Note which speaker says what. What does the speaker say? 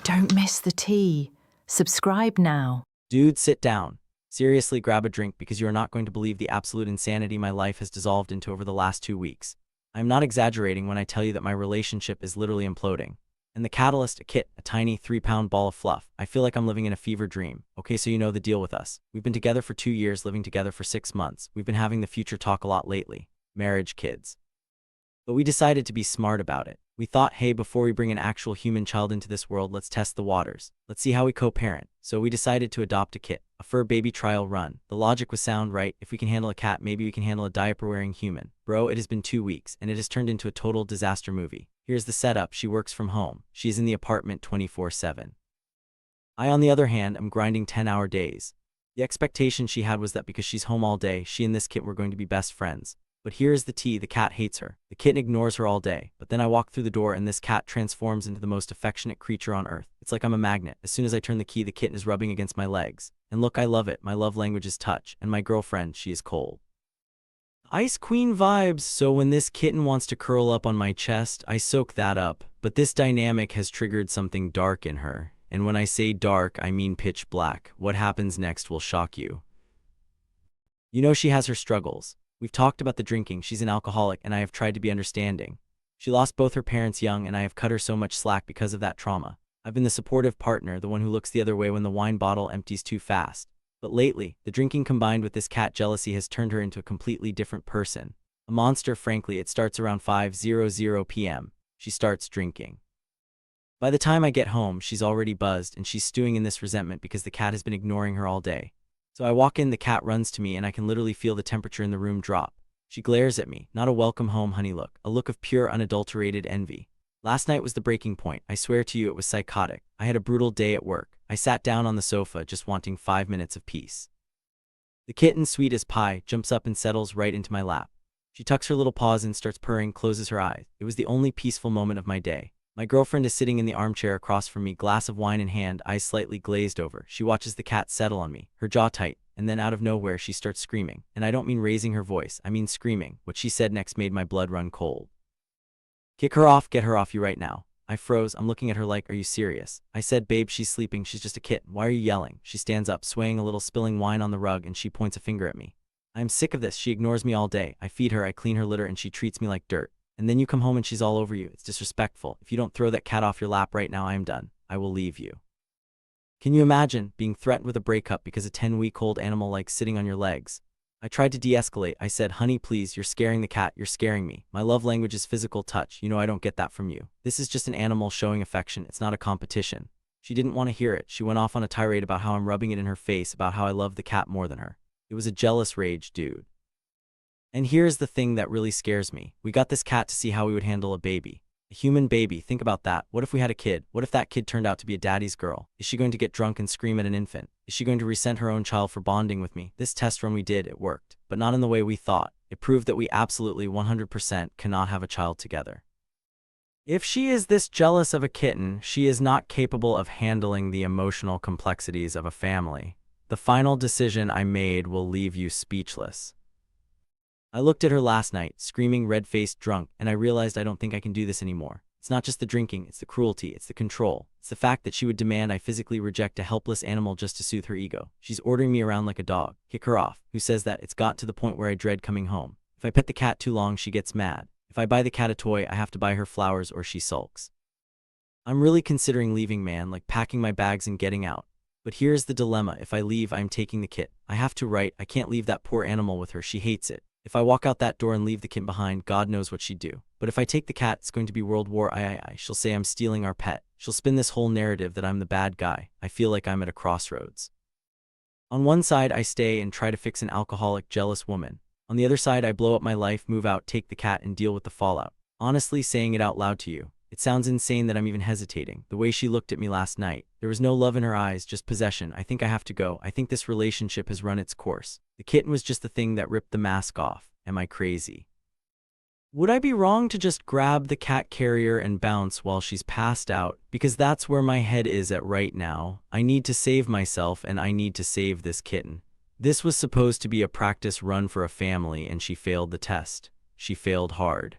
Speaker 1: Don't miss the tea. Subscribe now.
Speaker 2: Dude, sit down. Seriously, grab a drink because you are not going to believe the absolute insanity my life has dissolved into over the last 2 weeks. I am not exaggerating when I tell you that my relationship is literally imploding. And the catalyst, a kit, a tiny 3-pound ball of fluff. I feel like I'm living in a fever dream. Okay, so you know the deal with us. We've been together for 2 years, living together for 6 months. We've been having the future talk a lot lately. Marriage, kids. But we decided to be smart about it. We thought, hey, before we bring an actual human child into this world, let's test the waters. Let's see how we co-parent. So we decided to adopt a kit, a fur baby trial run. The logic was sound, right? If we can handle a cat, maybe we can handle a diaper-wearing human. Bro, it has been 2 weeks, and it has turned into a total disaster movie. Here's the setup. She works from home. She is in the apartment 24/7. I, on the other hand, am grinding 10-hour days. The expectation she had was that because she's home all day, she and this kit were going to be best friends. But here is the tea, the cat hates her. The kitten ignores her all day. But then I walk through the door and this cat transforms into the most affectionate creature on earth. It's like I'm a magnet. As soon as I turn the key, the kitten is rubbing against my legs. And look, I love it. My love language is touch. And my girlfriend, she is cold. Ice Queen vibes. So when this kitten wants to curl up on my chest, I soak that up. But this dynamic has triggered something dark in her. And when I say dark, I mean pitch black. What happens next will shock you. You know, she has her struggles. We've talked about the drinking. She's an alcoholic, and I have tried to be understanding. She lost both her parents young, and I have cut her so much slack because of that trauma. I've been the supportive partner, the one who looks the other way when the wine bottle empties too fast. But lately, the drinking combined with this cat jealousy has turned her into a completely different person. A monster, frankly. It starts around 5:00 p.m. She starts drinking. By the time I get home, she's already buzzed, and she's stewing in this resentment because the cat has been ignoring her all day. So I walk in, the cat runs to me, and I can literally feel the temperature in the room drop. She glares at me, not a welcome home honey look, a look of pure unadulterated envy. Last night was the breaking point. I swear to you it was psychotic. I had a brutal day at work. I sat down on the sofa, just wanting 5 minutes of peace. The kitten, sweet as pie, jumps up and settles right into my lap. She tucks her little paws in, starts purring, closes her eyes. It was the only peaceful moment of my day. My girlfriend is sitting in the armchair across from me, glass of wine in hand, eyes slightly glazed over. She watches the cat settle on me, her jaw tight, and then out of nowhere she starts screaming. And I don't mean raising her voice, I mean screaming. What she said next made my blood run cold. Kick her off, get her off you right now. I froze. I'm looking at her like, are you serious? I said, babe, she's sleeping, she's just a kitten. Why are you yelling? She stands up, swaying a little, spilling wine on the rug, and she points a finger at me. I am sick of this. She ignores me all day. I feed her, I clean her litter, and she treats me like dirt. And then you come home and she's all over you. It's disrespectful. If you don't throw that cat off your lap right now, I am done. I will leave you. Can you imagine being threatened with a breakup because a 10-week-old animal likes sitting on your legs? I tried to de-escalate. I said, honey, please, you're scaring the cat. You're scaring me. My love language is physical touch. You know I don't get that from you. This is just an animal showing affection. It's not a competition. She didn't want to hear it. She went off on a tirade about how I'm rubbing it in her face, about how I love the cat more than her. It was a jealous rage, dude. And here's the thing that really scares me. We got this cat to see how we would handle a baby. A human baby, think about that. What if we had a kid? What if that kid turned out to be a daddy's girl? Is she going to get drunk and scream at an infant? Is she going to resent her own child for bonding with me? This test run we did, it worked. But not in the way we thought. It proved that we absolutely 100% cannot have a child together. If she is this jealous of a kitten, she is not capable of handling the emotional complexities of a family. The final decision I made will leave you speechless. I looked at her last night, screaming, red-faced, drunk, and I realized I don't think I can do this anymore. It's not just the drinking, it's the cruelty, it's the control. It's the fact that she would demand I physically reject a helpless animal just to soothe her ego. She's ordering me around like a dog. Kick her off. Who says that? It's got to the point where I dread coming home. If I pet the cat too long, she gets mad. If I buy the cat a toy, I have to buy her flowers or she sulks. I'm really considering leaving, man, like packing my bags and getting out. But here's the dilemma. If I leave, I'm taking the kit. I have to, right? I can't leave that poor animal with her. She hates it. If I walk out that door and leave the kitten behind, God knows what she'd do. But if I take the cat, it's going to be World War III. She'll say I'm stealing our pet. She'll spin this whole narrative that I'm the bad guy. I feel like I'm at a crossroads. On one side, I stay and try to fix an alcoholic, jealous woman. On the other side, I blow up my life, move out, take the cat, and deal with the fallout. Honestly, saying it out loud to you, it sounds insane that I'm even hesitating. The way she looked at me last night, there was no love in her eyes, just possession. I think I have to go. I think this relationship has run its course. The kitten was just the thing that ripped the mask off. Am I crazy? Would I be wrong to just grab the cat carrier and bounce while she's passed out? Because that's where my head is at right now. I need to save myself and I need to save this kitten. This was supposed to be a practice run for a family and she failed the test. She failed hard.